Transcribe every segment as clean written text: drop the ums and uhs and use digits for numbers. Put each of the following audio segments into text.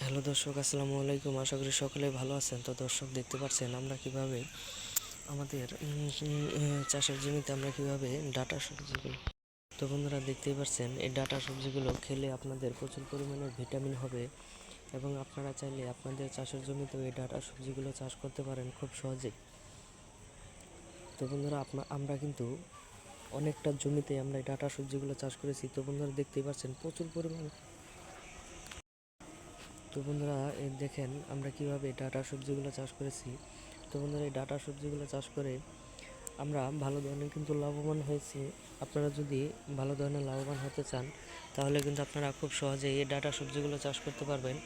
Hello দর্শক, আসসালামু আলাইকুম। আশা করি সকলে ভালো আছেন। তো দর্শক, দেখতে পাচ্ছেন আমরা কিভাবে আমাদের চাষের জমিতে আমরা কিভাবে ডাটা সবজিগুলো, তো বন্ধুরা দেখতেই পাচ্ছেন এই ডাটা সবজিগুলো খেলে আপনাদের প্রচুর পরিমাণে ভিটামিন হবে এবং আপনারা চাইলে আপনাদের চাষের জমিতেও এই ডাটা সবজিগুলো চাষ করতে পারেন খুব সহজেই। তো বন্ধুরা, আমরা কিন্তু অনেকটা জমিতে আমরা এই ডাটা সবজিগুলো চাষ করেছি। তো বন্ধুরা দেখতেই পাচ্ছেন প্রচুর পরিমাণে। তো বন্ধুরা এই দেখেন আমরা কিভাবে ডাটা সবজিগুলো চাষ করেছি। তো বন্ধুরা, এই ডাটা সবজিগুলো চাষ করে আমরা ভালো ধরনের কিন্তু লাভবান হয়েছি। আপনারা যদি ভালো ধরনের লাভবান হতে চান তাহলে কিন্তু আপনারা খুব সহজেই এই ডাটা সবজিগুলো চাষ করতে পারবেন।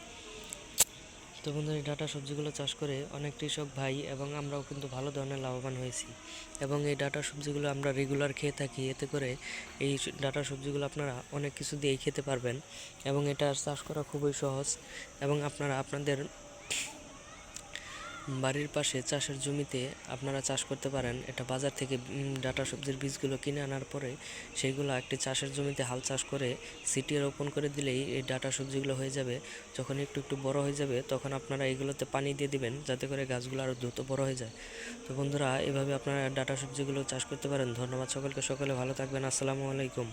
তো বন্ধুরা, এই ডাটা সবজিগুলো চাষ করে অনেক কৃষক ভাই এবং আমরাও কিন্তু ভালো ধরনের লাভবান হয়েছি এবং এই ডাটা সবজিগুলো আমরা রেগুলার খেয়ে থাকি। এতে করে এই ডাটা সবজিগুলো আপনারা অনেক কিছু দিয়েই খেতে পারবেন এবং এটা চাষ করা খুবই সহজ এবং আপনারা আপনাদের বাড়ির পাশে চাষের জমিতে আপনারা চাষ করতে পারেন। এটা বাজার থেকে ডাটা সবজির বীজগুলো কিনে আনার পরে সেইগুলো একটি চাষের জমিতে হাল চাষ করে ছিটিয়ে রোপণ করে দিলেই এই ডাটা সবজিগুলো হয়ে যাবে। যখন একটু একটু বড় হয়ে যাবে তখন আপনারা এগুলোতে পানি দিয়ে দিবেন যাতে করে গাছগুলো আরও দ্রুত বড় হয়ে যায়। তো বন্ধুরা, এভাবে আপনারা ডাটা সবজিগুলো চাষ করতে পারেন। ধন্যবাদ সকলকে, সকলে ভালো থাকবেন। আসসালামু আলাইকুম।